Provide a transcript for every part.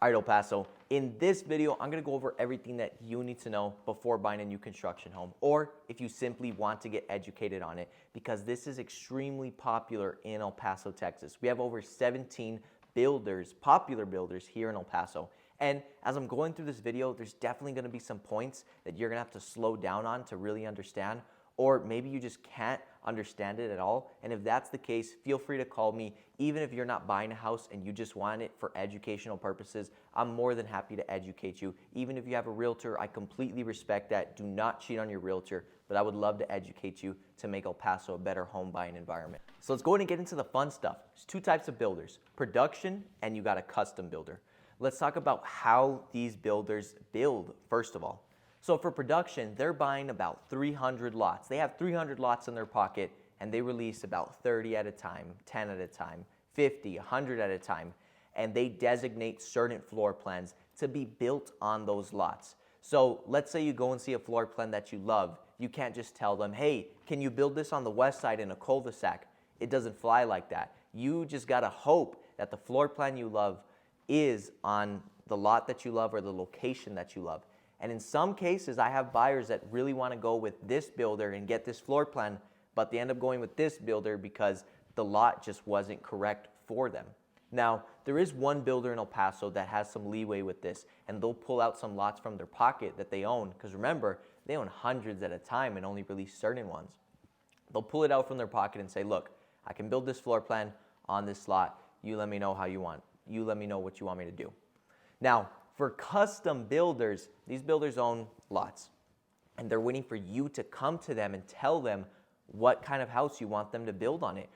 All right, El Paso, in this video, I'm gonna go over everything that you need to know before buying a new construction home, or if you simply want to get educated on it, because this is extremely popular in El Paso, Texas. We have over 17 builders, popular builders here in El Paso. And as I'm going through this video, there's definitely gonna be some points that you're gonna have to slow down on to really understand, or maybe you just can't understand it at all. And if that's the case, feel free to call me. Even if you're not buying a house and you just want it for educational purposes, I'm more than happy to educate you. Even if you have a realtor, I completely respect that. Do not cheat on your realtor, but I would love to educate you to make El Paso a better home buying environment. So let's go ahead and get into the fun stuff. There's two types of builders, production and you got a custom builder. Let's talk about how these builders build, first of all. So for production, they're buying about 300 lots. They have 300 lots in their pocket and they release about 30 at a time, 10 at a time, 50, 100 at a time. And they designate certain floor plans to be built on those lots. So let's say you go and see a floor plan that you love. You can't just tell them, hey, can you build this on the west side in a cul-de-sac? It doesn't fly like that. You just gotta hope that the floor plan you love is on the lot that you love or the location that you love. And in some cases, I have buyers that really want to go with this builder and get this floor plan, but they end up going with this builder because the lot just wasn't correct for them. Now, there is one builder in El Paso that has some leeway with this, and they'll pull out some lots from their pocket that they own, because remember, they own hundreds at a time and only release certain ones. They'll pull it out from their pocket and say, look, I can build this floor plan on this lot. You let me know how you want. You let me know what you want me to do. Now, for custom builders, these builders own lots, and they're waiting for you to come to them and tell them what kind of house you want them to build on it.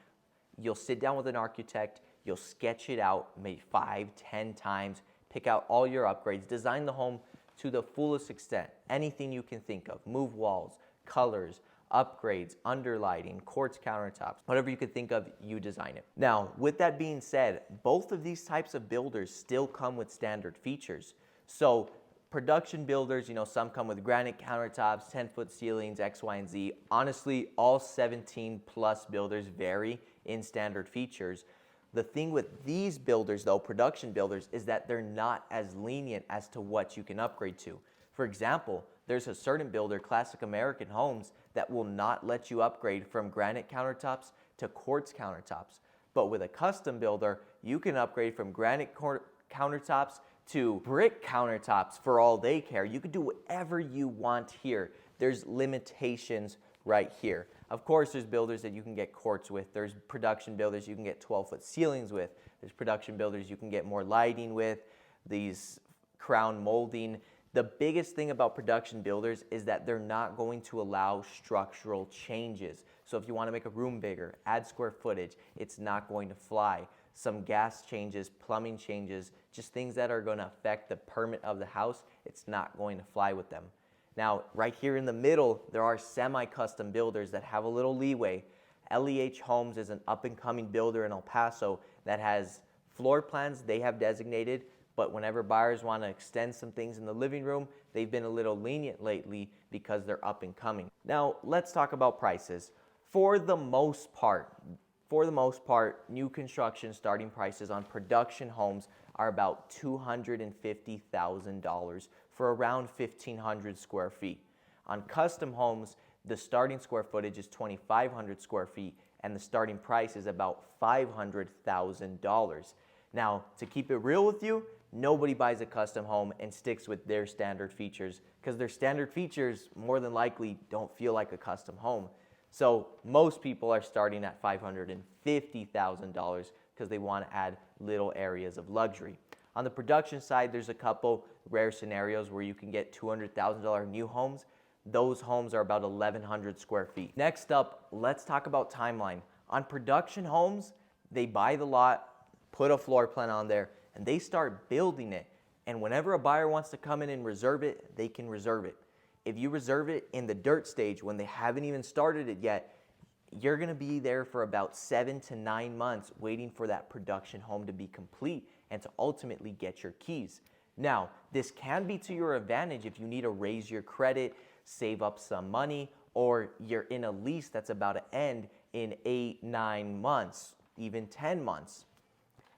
You'll sit down with an architect, you'll sketch it out maybe 5, 10 times, pick out all your upgrades, design the home to the fullest extent, anything you can think of, move walls, colors, upgrades, underlighting, quartz countertops, whatever you could think of, you design it. Now, with that being said, both of these types of builders still come with standard features. So production builders, some come with granite countertops, 10-foot ceilings, X, Y, and Z. Honestly, all 17 plus builders vary in standard features. The thing with these builders though, production builders, is that they're not as lenient as to what you can upgrade to. For example, there's a certain builder, Classic American Homes, that will not let you upgrade from granite countertops to quartz countertops. But with a custom builder, you can upgrade from granite countertops to brick countertops for all they care. You can do whatever you want here. There's limitations right here. Of course, there's builders that you can get quartz with. There's production builders you can get 12-foot ceilings with. There's production builders you can get more lighting with, these crown molding. The biggest thing about production builders is that they're not going to allow structural changes. So if you want to make a room bigger, add square footage, it's not going to fly. Some gas changes, plumbing changes, just things that are going to affect the permit of the house, it's not going to fly with them. Now, right here in the middle, there are semi-custom builders that have a little leeway. LEH Homes is an up-and-coming builder in El Paso that has floor plans they have designated, but whenever buyers want to extend some things in the living room, they've been a little lenient lately because they're up and coming. Now, let's talk about prices. For the most part, new construction starting prices on production homes are about $250,000 for around 1,500 square feet. On custom homes, the starting square footage is 2,500 square feet and the starting price is about $500,000. Now, to keep it real with you, nobody buys a custom home and sticks with their standard features because their standard features more than likely don't feel like a custom home. So most people are starting at $550,000 because they want to add little areas of luxury. On the production side, there's a couple rare scenarios where you can get $200,000 new homes. Those homes are about 1,100 square feet. Next up, let's talk about timeline. On production homes, they buy the lot, put a floor plan on there, and they start building it. And whenever a buyer wants to come in and reserve it, they can reserve it. If you reserve it in the dirt stage when they haven't even started it yet, you're gonna be there for about 7 to 9 months waiting for that production home to be complete and to ultimately get your keys. Now, this can be to your advantage if you need to raise your credit, save up some money, or you're in a lease that's about to end in 8, 9 months, even 10 months.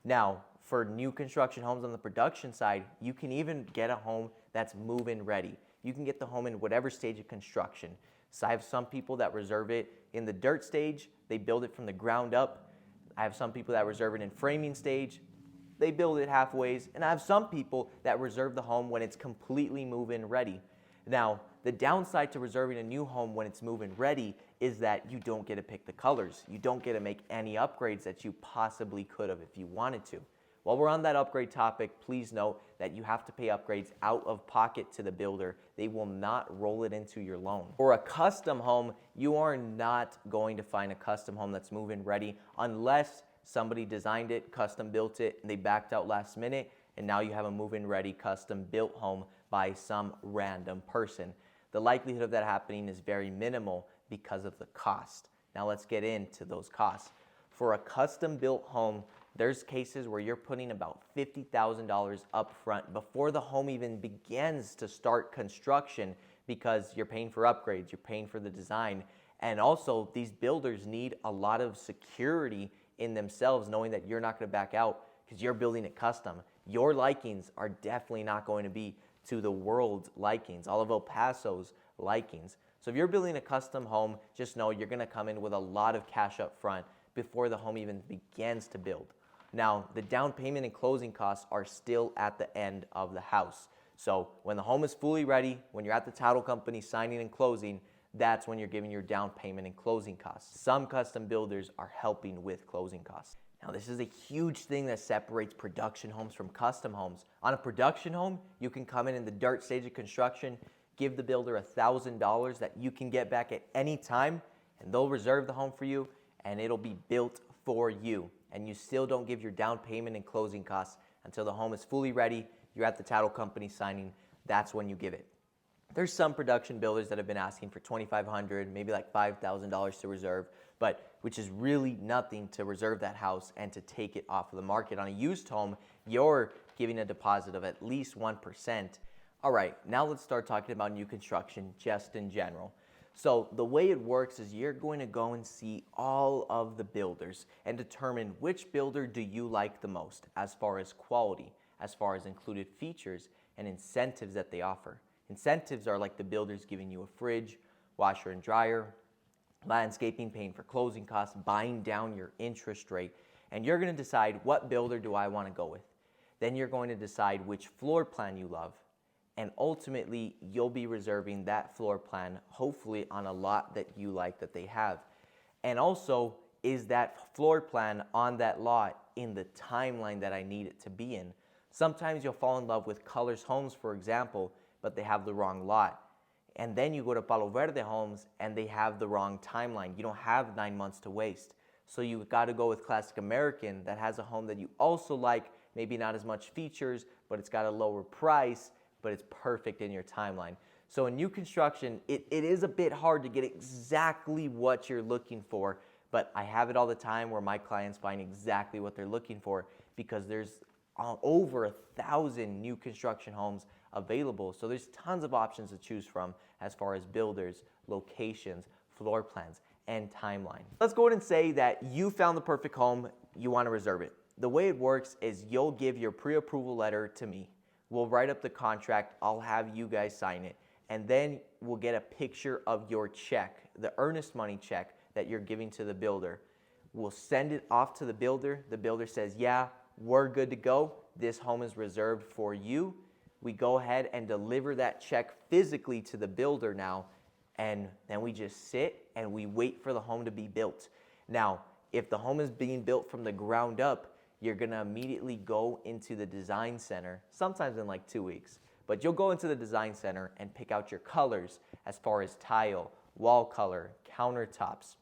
Now, For new construction homes on the production side, you can even get a home that's move-in ready. You can get the home in whatever stage of construction. So I have some people that reserve it in the dirt stage, they build it from the ground up. I have some people that reserve it in framing stage, they build it halfway, and I have some people that reserve the home when it's completely move-in ready. Now, the downside to reserving a new home when it's move-in ready is that you don't get to pick the colors. You don't get to make any upgrades that you possibly could have if you wanted to. While we're on that upgrade topic, please note that you have to pay upgrades out of pocket to the builder. They will not roll it into your loan. For a custom home, you are not going to find a custom home that's move-in ready unless somebody designed it, custom built it, and they backed out last minute, and now you have a move-in ready custom built home by some random person. The likelihood of that happening is very minimal because of the cost. Now let's get into those costs. For a custom built home, there's cases where you're putting about $50,000 up front before the home even begins to start construction because you're paying for upgrades, you're paying for the design, and also these builders need a lot of security in themselves knowing that you're not going to back out because you're building it custom. Your likings are definitely not going to be to the world's likings, all of El Paso's likings. So if you're building a custom home, just know you're going to come in with a lot of cash up front before the home even begins to build. Now, the down payment and closing costs are still at the end of the house. So when the home is fully ready, when you're at the title company signing and closing, that's when you're giving your down payment and closing costs. Some custom builders are helping with closing costs. Now, this is a huge thing that separates production homes from custom homes. On a production home, you can come in the dirt stage of construction, give the builder $1,000 that you can get back at any time, and they'll reserve the home for you, and it'll be built for you. And you still don't give your down payment and closing costs until the home is fully ready, you're at the title company signing, that's when you give it. There's some production builders that have been asking for $2,500, maybe like $5,000 to reserve, but which is really nothing to reserve that house and to take it off of the market. On a used home, you're giving a deposit of at least 1%. All right, now let's start talking about new construction just in general. So the way it works is you're going to go and see all of the builders and determine which builder do you like the most as far as quality, as far as included features and incentives that they offer. Incentives are like the builders giving you a fridge, washer and dryer, landscaping, paying for closing costs, buying down your interest rate, and you're going to decide what builder do I want to go with. Then you're going to decide which floor plan you love. And ultimately, you'll be reserving that floor plan, hopefully on a lot that you like that they have. And also, is that floor plan on that lot in the timeline that I need it to be in? Sometimes you'll fall in love with Colors Homes, for example, but they have the wrong lot. And then you go to Palo Verde Homes and they have the wrong timeline. You don't have 9 months to waste. So you got to go with Classic American that has a home that you also like, maybe not as much features, but it's got a lower price, but it's perfect in your timeline. So in new construction, it is a bit hard to get exactly what you're looking for, but I have it all the time where my clients find exactly what they're looking for because there's over 1,000 new construction homes available. So there's tons of options to choose from as far as builders, locations, floor plans, and timeline. Let's go ahead and say that you found the perfect home, you want to reserve it. The way it works is you'll give your pre-approval letter to me. We'll write up the contract, I'll have you guys sign it, and then we'll get a picture of your check, the earnest money check that you're giving to the builder. We'll send it off to the builder says, yeah, we're good to go, this home is reserved for you. We go ahead and deliver that check physically to the builder now, and then we just sit and we wait for the home to be built. Now, if the home is being built from the ground up, you're gonna immediately go into the design center, sometimes in like 2 weeks, but you'll go into the design center and pick out your colors as far as tile, wall color, countertops,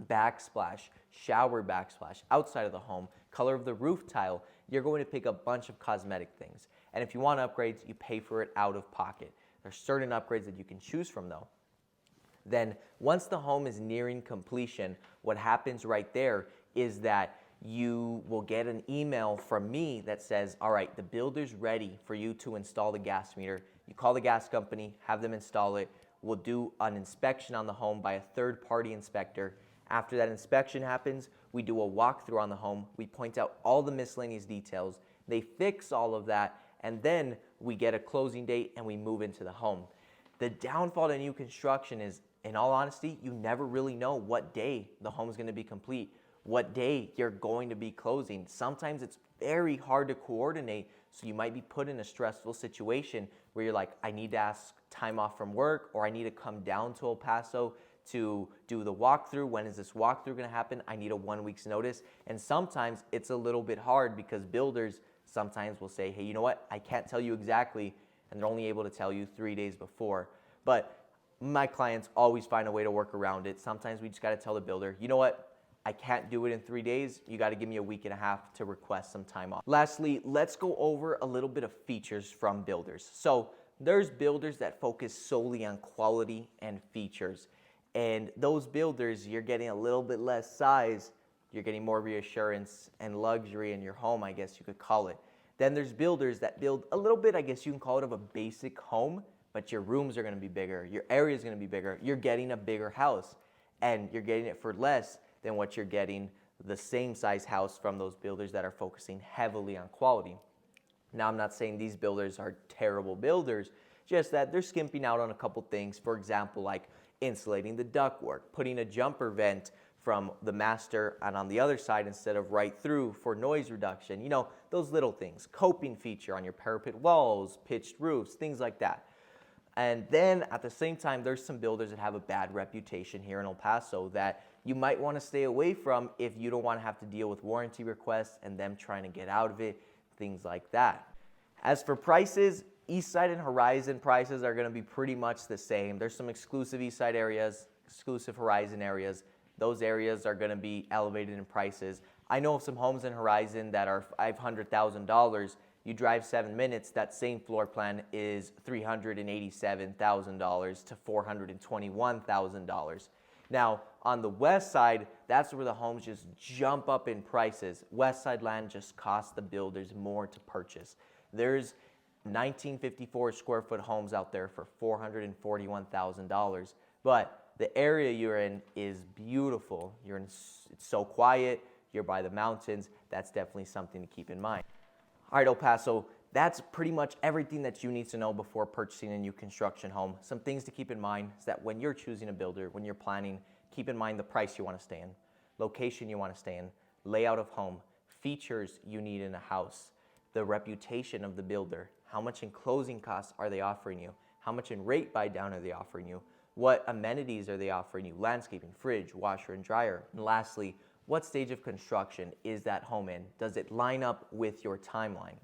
backsplash, shower backsplash, outside of the home, color of the roof tile. You're going to pick a bunch of cosmetic things. And if you want upgrades, you pay for it out of pocket. There's certain upgrades that you can choose from though. Then once the home is nearing completion, what happens right there is that you will get an email from me that says, all right, the builder's ready for you to install the gas meter. You call the gas company, have them install it. We'll do an inspection on the home by a third-party inspector. After that inspection happens, we do a walkthrough on the home, we point out all the miscellaneous details, they fix all of that, and then we get a closing date and we move into the home. The downfall to new construction is, in all honesty, you never really know what day the home is going to be complete, what day you're going to be closing. Sometimes it's very hard to coordinate, so you might be put in a stressful situation where you're like, I need to ask time off from work, or I need to come down to El Paso to do the walkthrough. When is this walkthrough going to happen? I need a 1 week's notice. And sometimes it's a little bit hard because builders sometimes will say, hey, you know what? I can't tell you exactly, and they're only able to tell you 3 days before. But my clients always find a way to work around it. Sometimes we just got to tell the builder, you know what? I can't do it in 3 days. You got to give me a week and a half to request some time off. Lastly, let's go over a little bit of features from builders. So there's builders that focus solely on quality and features. And those builders, you're getting a little bit less size. You're getting more reassurance and luxury in your home, I guess you could call it. Then there's builders that build a little bit, I guess you can call it, of a basic home, but your rooms are going to be bigger. Your area is going to be bigger. You're getting a bigger house, and you're getting it for less than what you're getting the same size house from those builders that are focusing heavily on quality. Now, I'm not saying these builders are terrible builders, just that they're skimping out on a couple things. For example, like insulating the ductwork, putting a jumper vent from the master and on the other side instead of right through for noise reduction. You know, those little things. Coping feature on your parapet walls, pitched roofs, things like that. And then at the same time, there's some builders that have a bad reputation here in El Paso that you might want to stay away from if you don't want to have to deal with warranty requests and them trying to get out of it, things like that. As for prices, Eastside and Horizon prices are going to be pretty much the same. There's some exclusive Eastside areas, exclusive Horizon areas. Those areas are going to be elevated in prices. I know of some homes in Horizon that are $500,000. You drive 7 minutes, that same floor plan is $387,000 to $421,000. Now, on the west side, that's where the homes just jump up in prices. West side land just costs the builders more to purchase. There's 1954 square foot homes out there for $441,000, but the area you're in is beautiful. It's so quiet, you're by the mountains. That's definitely something to keep in mind. All right, El Paso, that's pretty much everything that you need to know before purchasing a new construction home. Some things to keep in mind is that when you're choosing a builder, when you're planning, keep in mind the price you want to stay in, location you want to stay in, layout of home, features you need in a house, the reputation of the builder, how much in closing costs are they offering you, how much in rate buy down are they offering you, what amenities are they offering you, landscaping, fridge, washer and dryer, and lastly, what stage of construction is that home in? Does it line up with your timeline?